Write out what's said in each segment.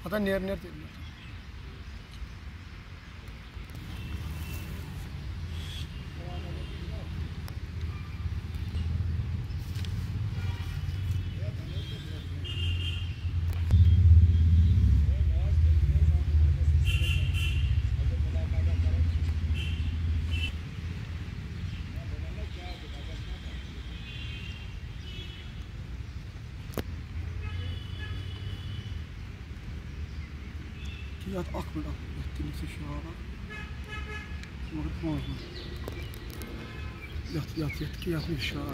Hatta ner Yat akmır ettiğiniz şahara. Yat ki yatmış şahara.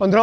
15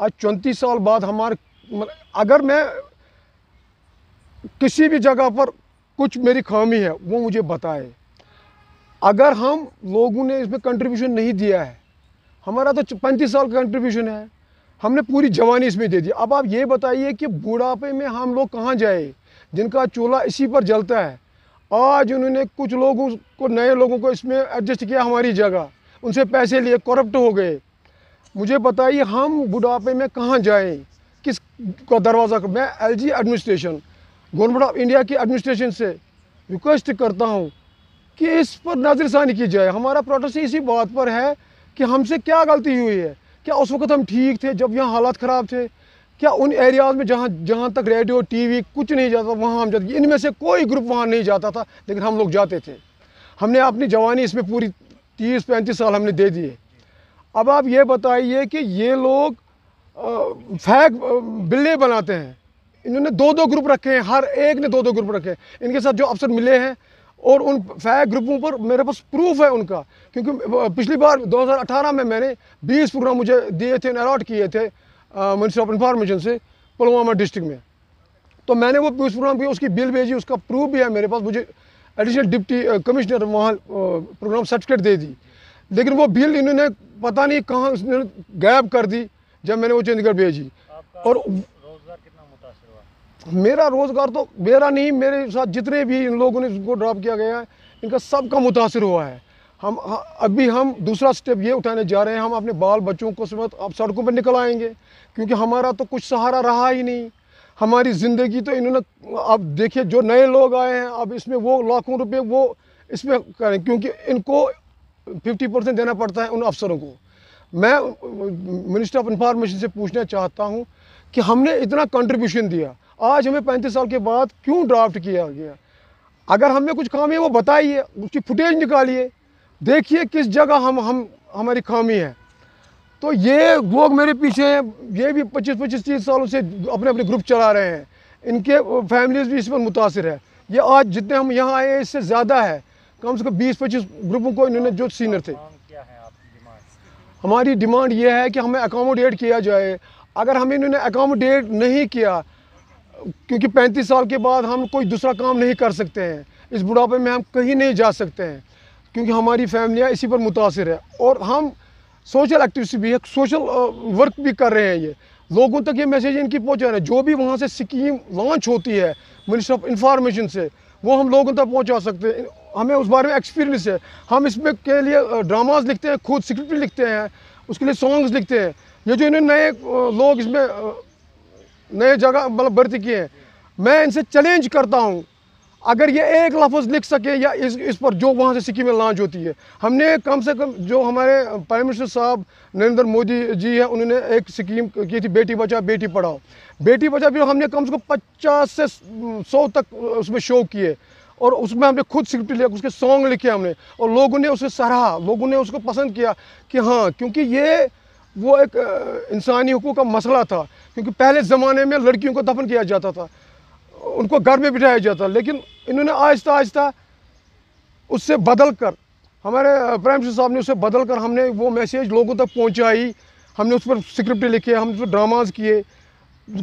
آج 34 سال بعد اگر میں کسی بھی جگہ پر کچھ میری خامی ہے وہ مجھے بتائے. اگر ہم لوگوں نے اس میں کنٹریبیوشن نہیں دیا ہے, ہمارا تو 35 سال کا کنٹریبیوشن ہے, ہم نے پوری جوانی اس میں دے دی. اب آپ یہ بتائیے کہ بڑھاپے میں ہم لوگ کہاں جائے جن کا چولہا اسی پر جلتا ہے. آج انہوں نے کچھ لوگوں کو, نئے لوگوں کو اس میں ایڈجسٹ کیا ہماری جگہ, ان سے پیسے لیے, کرپٹ ہو گئے. مجھے بتائیے ہم بڑھاپے میں کہاں جائیں, کس کا دروازہ. میں LG administration, government of India کی ایڈمنسٹریشن سے ریکویسٹ کرتا ہوں کہ اس پر نظر ثانی کی جائے. ہمارا پروٹیسٹ اسی بات پر ہے کہ ہم سے کیا غلطی ہوئی ہے. کیا اس وقت ہم ٹھیک تھے جب یہاں حالات خراب تھے؟ کیا ان ایریاز میں جہاں تک ریڈیو ٹی وی کچھ نہیں جاتا وہاں ہم جاتے؟ ان میں سے کوئی گروپ وہاں نہیں جاتا تھا, لیکن ہم لوگ جاتے تھے. ہم نے اپنی جوانی اس میں پوری 30-35 سال ہم نے دے دیے. اب آپ یہ بتائیے کہ یہ لوگ فیک بلے بناتے ہیں. انہوں نے 2 گروپ رکھے ہیں, ہر ایک نے 2 گروپ رکھے ہیں. ان کے ساتھ جو افسر ملے ہیں اور ان فیک گروپوں پر میرے پاس پروف ہے ان کا, کیونکہ پچھلی بار 2018 میں نے 20 پروگرام مجھے دیے تھے, الاٹ کیے تھے منسٹری آف انفارمیشن سے پلوامہ ڈسٹرکٹ میں. تو میں نے وہ 20 پروگرام کی اس کی بل بھیجی, اس کا پروف بھی ہے میرے پاس. مجھے ایڈیشنل ڈپٹی کمشنر وہاں پروگرام سرٹیفکیٹ دے دی, لیکن وہ بل انہوں نے پتہ نہیں کہاں غائب کر دی جب میں نے وہ چنڈی گڑھ بھیجی. اور روزگار کتنا متاثر ہوا؟ میرا روزگار تو میرا نہیں, میرے ساتھ جتنے بھی ان لوگوں نے اس کو ڈراپ کیا گیا ہے ان کا سب کا متاثر ہوا ہے. ہم دوسرا سٹیپ یہ اٹھانے جا رہے ہیں, ہم اپنے بال بچوں کو اب سڑکوں پر نکل آئیں گے, کیونکہ ہمارا تو کچھ سہارا رہا ہی نہیں. ہماری زندگی تو انہوں نے, اب دیکھیے جو نئے لوگ آئے ہیں اب اس میں وہ لاکھوں روپے وہ اس میں کریں, کیونکہ ان کو 50% دینا پڑتا ہے ان افسروں کو. میں منسٹر آف انفارمیشن سے پوچھنا چاہتا ہوں کہ ہم نے اتنا کنٹریبیوشن دیا, آج ہمیں 35 سال کے بعد کیوں ڈرافٹ کیا گیا؟ اگر ہم نے کچھ خامی ہے وہ بتائیے, اس کی فوٹیج نکالیے, دیکھیے کس جگہ ہماری خامی ہے. تو یہ لوگ میرے پیچھے ہیں, یہ بھی 25-30 سالوں سے اپنے گروپ چلا رہے ہیں, ان کے فیملیز بھی اس پر متاثر ہے. یہ آج جتنے ہم یہاں آئے ہیں اس سے زیادہ ہے, کم سے کم 20-25 گروپوں کو انہوں نے جو سینئر تھے. کیا ہے آپ کی ڈیمانڈ؟ ہماری ڈیمانڈ یہ ہے کہ ہمیں اکاموڈیٹ کیا جائے. اگر ہمیں انہوں نے اکاموڈیٹ نہیں کیا, کیونکہ 35 سال کے بعد ہم کوئی دوسرا کام نہیں کر سکتے ہیں, اس بڑھاپے میں ہم کہیں نہیں جا سکتے ہیں, کیونکہ ہماری فیملیاں اسی پر متاثر ہے. اور ہم سوشل ایکٹیویٹی بھی ہے, سوشل ورک بھی کر رہے ہیں. یہ لوگوں تک یہ میسیج ان کی پہنچا رہے ہیں, جو بھی وہاں سے اسکیم لانچ ہوتی ہے منسٹری آف انفارمیشن سے وہ ہم لوگوں تک پہنچا سکتے ہیں. ہمیں اس بارے میں ایکسپیرینس ہے. ہم اس میں کے لیے ڈراماز لکھتے ہیں, خود اسکرپٹ لکھتے ہیں, اس کے لیے سانگز لکھتے ہیں. یہ جو انہوں نے نئے لوگ اس میں نئے جگہ بھرتی کیے ہیں, میں ان سے چیلنج کرتا ہوں, اگر یہ ایک لفظ لکھ سکے یا اس پر جو وہاں سے اسکیمیں لانچ ہوتی ہے. ہم نے کم سے کم جو ہمارے پرائم منسٹر صاحب نریندر مودی جی ہیں, انہوں نے ایک اسکیم کی تھی بیٹی بچاؤ بیٹی پڑھاؤ. بیٹی بچاؤ بھی ہم نے کم سے کم 50 سے 100 تک اس میں شو کیے, اور اس میں ہم نے خود اسکرپٹ لیا, اس کے سانگ لکھے ہم نے, اور لوگوں نے اسے سراہا, لوگوں نے اس کو پسند کیا کہ ہاں, کیونکہ یہ وہ ایک انسانی حقوق کا مسئلہ تھا. کیونکہ پہلے زمانے میں لڑکیوں کو دفن کیا جاتا تھا, ان کو گھر میں بٹھایا جاتا, لیکن انہوں نے آہستہ آہستہ اس سے بدل کر, ہمارے پرائم منسٹر صاحب نے اسے بدل کر ہم نے وہ میسیج لوگوں تک پہنچائی. ہم نے اس پر اسکرپٹ لکھے, ہم اس پر ڈراماز کیے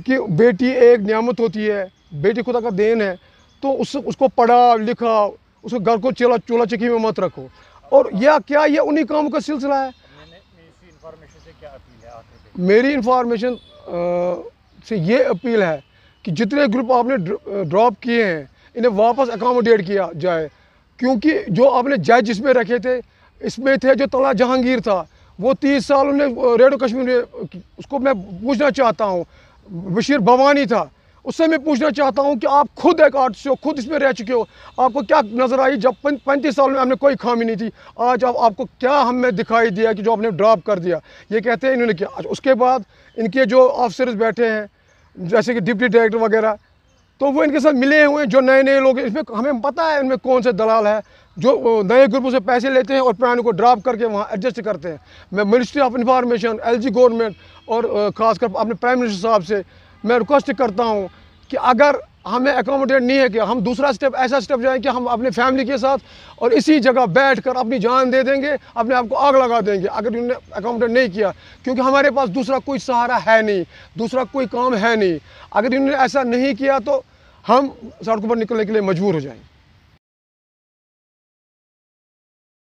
کہ بیٹی ایک نعمت ہوتی ہے, بیٹی خدا کا دین ہے, تو اس کو پڑھا لکھا, اس کو گھر کو چولہا چکی میں مت رکھو. اور کیا یہ انہی کاموں کا سلسلہ ہے. انفارمیشن سے کیا اپیل ہے آخر پہ؟ میری انفارمیشن سے یہ اپیل ہے کہ جتنے گروپ آپ نے ڈراپ کیے ہیں انہیں واپس اکاموڈیٹ کیا جائے, کیونکہ جو آپ نے جج اس میں رکھے تھے, اس میں تھے جو طلحہ جہانگیر تھا, وہ 30 سال انہیں ریڈیو کشمیر میں, اس کو میں پوچھنا چاہتا ہوں. بشیر بھوانی تھا, اس سے میں پوچھنا چاہتا ہوں کہ آپ خود ایک آرٹسٹ ہو, خود اس میں رہ چکے ہو, آپ کو کیا نظر آئی جب 35 سال میں ہم نے کوئی خامی نہیں تھی, آج آپ کو کیا ہم میں دکھائی دیا کہ جو آپ نے ڈراپ کر دیا؟ یہ کہتے ہیں انہوں نے کیا. اس کے بعد ان کے جو آفیسرز بیٹھے ہیں جیسے کہ ڈپٹی ڈائریکٹر وغیرہ, تو وہ ان کے ساتھ ملے ہوئے ہیں جو نئے لوگ ہیں. اس میں ہمیں پتہ ہے ان میں کون سے دلال ہے جو نئے گروپوں سے پیسے لیتے ہیں اور پرانے کو ڈراپ کر کے وہاں ایڈجسٹ کرتے ہیں. میں ministry of information, LG government اور خاص کر اپنے پرائم منسٹر صاحب سے میں ریکویسٹ کرتا ہوں کہ اگر ہمیں اکوموڈیٹ نہیں ہے کہ ہم دوسرا سٹیپ ایسا سٹیپ جائیں کہ ہم اپنے فیملی کے ساتھ اور اسی جگہ بیٹھ کر اپنی جان دے دیں گے, اپنے آپ کو آگ لگا دیں گے اگر انہوں نے اکوموڈیٹ نہیں کیا, کیونکہ ہمارے پاس دوسرا کوئی سہارا ہے نہیں, دوسرا کوئی کام ہے نہیں. اگر انہوں نے ایسا نہیں کیا تو ہم سڑکوں پر نکلنے کے لیے مجبور ہو جائیں.